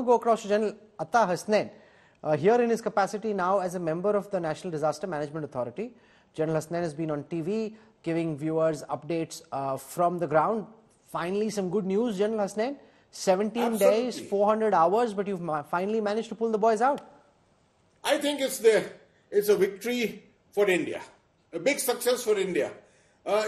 go across to General Atta Hasnain, here in his capacity now as a member of the National Disaster Management Authority. General Hasnain has been on TV giving viewers updates from the ground. Finally, some good news, General Hasnain. 17 days, 400 hours, but you've finally managed to pull the boys out. I think it's a victory for India, a big success for India.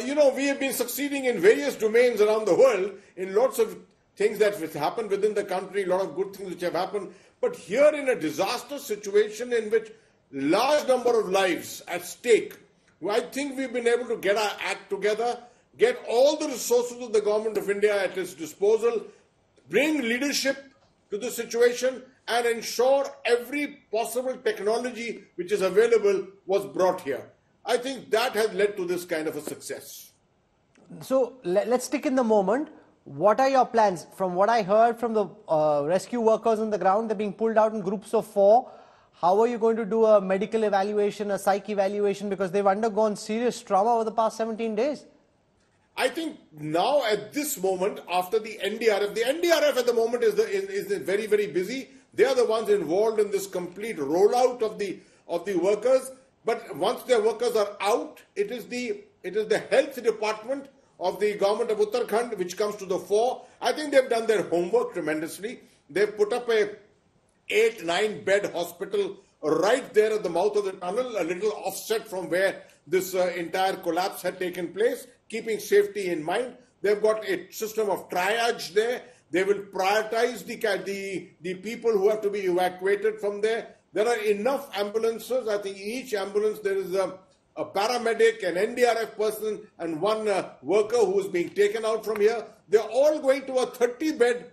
You know, we have been succeeding in various domains around the world in lots of things that have happened within the country, a lot of good things which have happened. But here in a disaster situation in which large number of lives at stake, I think we've been able to get our act together, get all the resources of the government of India at its disposal, bring leadership to the situation and ensure every possible technology which is available was brought here. I think that has led to this kind of a success. So let's stick in the moment. What are your plans? From what I heard from the rescue workers on the ground, they're being pulled out in groups of 4. How are you going to do a medical evaluation, a psych evaluation? Because they've undergone serious trauma over the past 17 days. I think now at this moment, after the NDRF at the moment is very, very busy. They are the ones involved in this complete rollout of the workers. But once their workers are out, it is the health department of the government of Uttarakhand which comes to the fore. I think they've done their homework tremendously. They've put up a 8-9 bed hospital right there at the mouth of the tunnel, a little offset from where this entire collapse had taken place, keeping safety in mind. They've got a system of triage there. They will prioritize the people who have to be evacuated from there. There are enough ambulances. I think each ambulance there is a paramedic, an NDRF person, and one worker who is being taken out from here. They're all going to a 30-bed,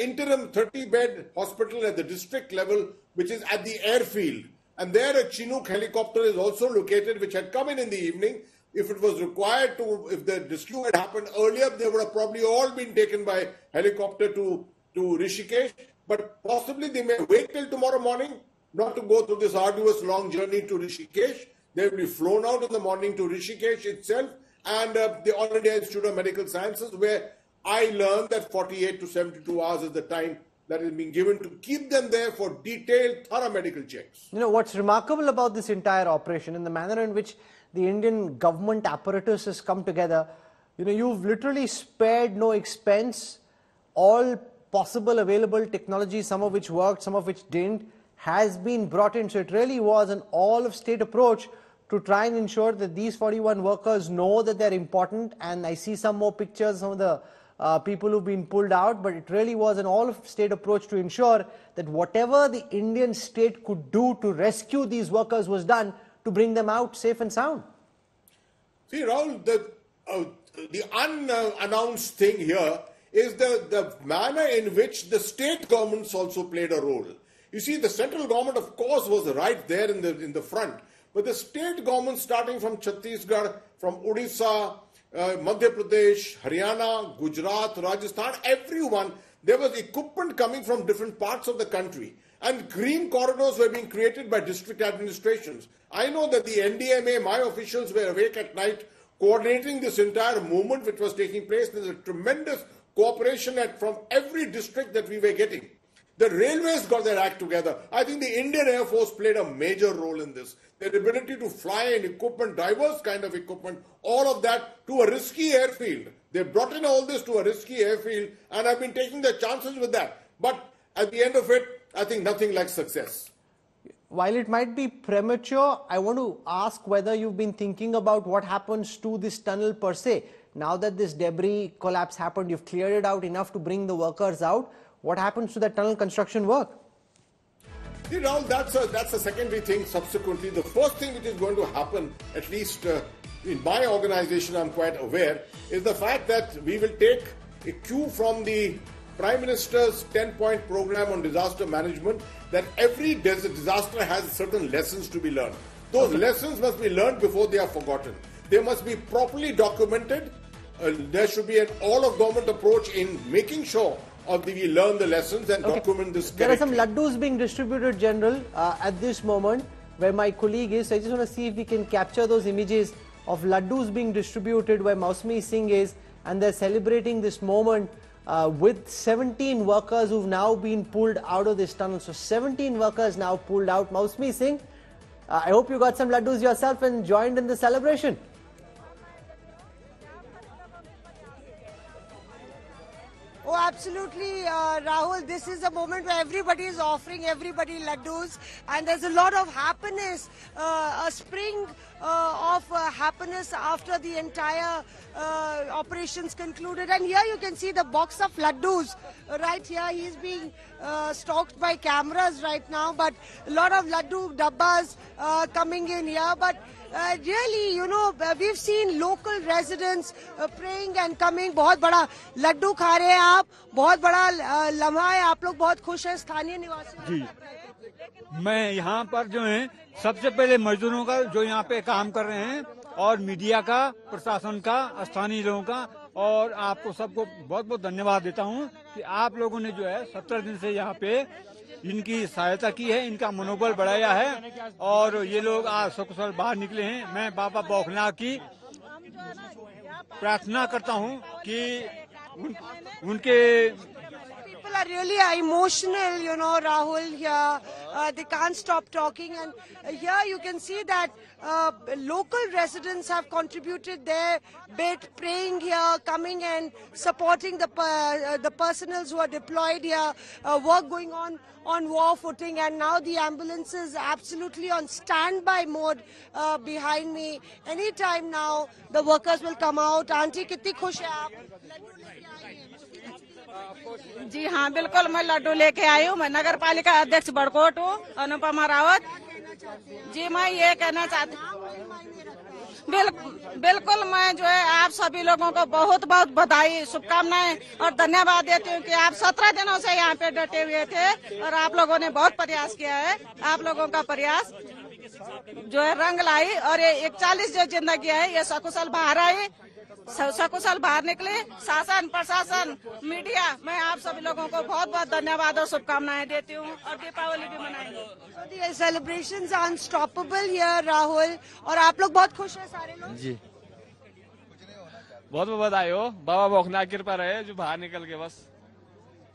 interim 30-bed hospital at the district level, which is at the airfield. And there a Chinook helicopter is also located, which had come in the evening. If it was required to, if the rescue had happened earlier, they would have probably all been taken by helicopter to Rishikesh. But possibly they may wait till tomorrow morning, not to go through this arduous long journey to Rishikesh. They will be flown out in the morning to Rishikesh itself and the All India Institute of Medical Sciences, where I learned that 48 to 72 hours is the time that is being given to keep them there for detailed, thorough medical checks. You know, what's remarkable about this entire operation and the manner in which the Indian government apparatus has come together, you know, you've literally spared no expense. All possible available technology, some of which worked, some of which didn't, has been brought in. So it really was an all-of-state approach to try and ensure that these 41 workers know that they're important. And I see some more pictures, some of the people who've been pulled out, but it really was an all-of-state approach to ensure that whatever the Indian state could do to rescue these workers was done to bring them out safe and sound. See, Rahul, the unannounced thing here is the manner in which the state governments also played a role. You see, the central government, of course, was right there in the front. But the state governments, starting from Chhattisgarh, from Odisha, Madhya Pradesh, Haryana, Gujarat, Rajasthan, everyone, there was equipment coming from different parts of the country. And green corridors were being created by district administrations. I know that the NDMA, my officials were awake at night coordinating this entire movement which was taking place. There's a tremendous cooperation from every district that we were getting. The railways got their act together. I think the Indian Air Force played a major role in this. Their ability to fly and equipment, diverse kind of equipment, all of that to a risky airfield. They brought in all this to a risky airfield and have been taking their chances with that. But at the end of it, I think nothing like success. While it might be premature, I want to ask whether you've been thinking about what happens to this tunnel per se. Now that this debris collapse happened, you've cleared it out enough to bring the workers out. What happens to that tunnel construction work? You know, that's a secondary thing subsequently. The first thing which is going to happen, at least in my organization I'm quite aware, is the fact that we will take a cue from the Prime Minister's 10-point program on disaster management, that every disaster has certain lessons to be learned. Those lessons must be learned before they are forgotten. They must be properly documented. There should be an all-of-government approach in making sure we learn the lessons and document this correctly. There are some laddus being distributed, General, at this moment where my colleague is. So I just want to see if we can capture those images of laddus being distributed where Mausami Singh is, and they're celebrating this moment with 17 workers who've now been pulled out of this tunnel. So 17 workers now pulled out. Mausmi Singh, I hope you got some laddus yourself and joined in the celebration. Oh, absolutely, Rahul. This is a moment where everybody is offering everybody laddus, and there's a lot of happiness, a spring of happiness after the entire operations concluded. And here you can see the box of laddus right here. He's being stalked by cameras right now, but a lot of laddu dabbas coming in here. But really, you know, we've seen local residents praying and coming. बहुत बड़ा लड्डू खा रहे हैं आप, बहुत बड़ा लम्हा है, आप लोग बहुत खुश हैं स्थानीय निवासी जी। मैं यहाँ पर जो है सबसे पहले मजदूरों का जो यहाँ पे काम कर रहे हैं और मीडिया का, प्रशासन का, स्थानीय लोगों का और आपको सबको बहुत बहुत धन्यवाद देता हूँ कि आप लोगों ने जो है 17 दिन से यहाँ पे इनकी सहायता की है, इनका मनोबल बढ़ाया है और ये लोग आज सकुशल बाहर निकले हैं। मैं बाबा बौखनाथ की प्रार्थना करता हूँ कि उनके People are really emotional, you know, Rahul, here. They can't stop talking. And here you can see that local residents have contributed their bit, praying here, coming and supporting the personals who are deployed here, work going on war footing. And now the ambulance is absolutely on standby mode behind me. Anytime now, the workers will come out. Auntie, kitni khush hai aap? जी हाँ, बिल्कुल मैं लड्डू लेके आई हूँ। मैं नगर पालिका अध्यक्ष बड़कोट हूँ, अनुपमा रावत जी। मैं ये कहना चाहती हूँ, बिल्कुल मैं जो है आप सभी लोगों को बहुत बहुत बधाई, शुभकामनाएं और धन्यवाद देती हूँ कि आप 17 दिनों से यहाँ पे डटे हुए थे और आप लोगों ने बहुत प्रयास किया है। आप लोगों का प्रयास जो है रंग लाई और ये 41 जो जिंदगी है ये सकुशल बाहर आई, सकुशल बाहर निकले। शासन, प्रशासन, मीडिया, मैं आप सभी लोगों को बहुत बहुत धन्यवाद और शुभकामनाएं देती हूँ और दीपावली भी मनाएंगे। So the celebrations are unstoppable here, Rahul, और आप लोग बहुत खुश हैं सारे लोग जी। बहुत बहुत बधाई हो, बाबा बौखनाथ की कृपा रहे जो बाहर निकल के बस।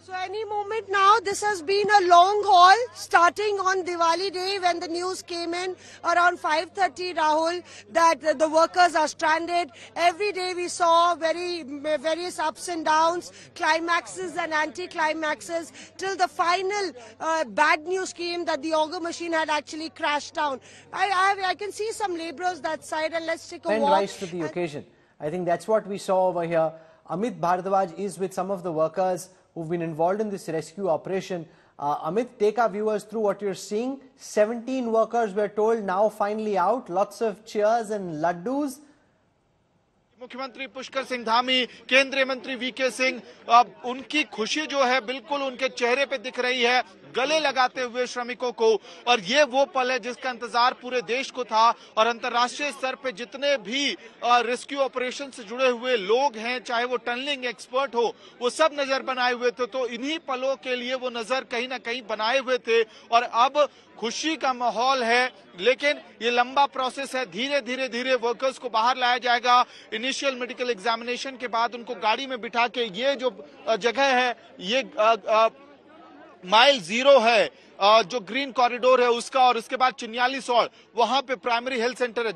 So any moment now, this has been a long haul, starting on Diwali day when the news came in around 5:30, Rahul, that the workers are stranded. Every day we saw various ups and downs, climaxes and anti-climaxes, till the final bad news came that the auger machine had actually crashed down. I can see some laborers that side, and let's take a walk. And rise to the occasion. I think that's what we saw over here. Amit Bhardwaj is with some of the workers who've been involved in this rescue operation. Amit, take our viewers through what you're seeing. 17 workers were told now finally out. Lots of cheers and laddus. मुख्यमंत्री पुष्कर सिंह धामी, केंद्रीय मंत्री VK Singh, उनकी खुशी जो है बिल्कुल उनके चेहरे पे दिख रही है, गले लगाते हुए श्रमिकों को। और ये वो पल है जिसका इंतजार पूरे देश को था और अंतर्राष्ट्रीय स्तर पे जितने भी रेस्क्यू ऑपरेशन से जुड़े हुए लोग हैं, चाहे वो टनलिंग एक्सपर्ट हो, वो सब नजर बनाए हुए थे। तो इन्हीं पलों के लिए वो नजर कहीं ना कहीं बनाए हुए थे और अब खुशी का माहौल है। लेकिन ये लंबा प्रोसेस है, धीरे धीरे वर्कर्स को बाहर लाया जाएगा। इनिशियल मेडिकल एग्जामिनेशन के बाद उनको गाड़ी में बिठा के, ये जो जगह है ये माइल 0 है, जो ग्रीन कॉरिडोर है उसका, और उसके बाद चिन्यालीसौड़ वहां पे प्राइमरी हेल्थ सेंटर है।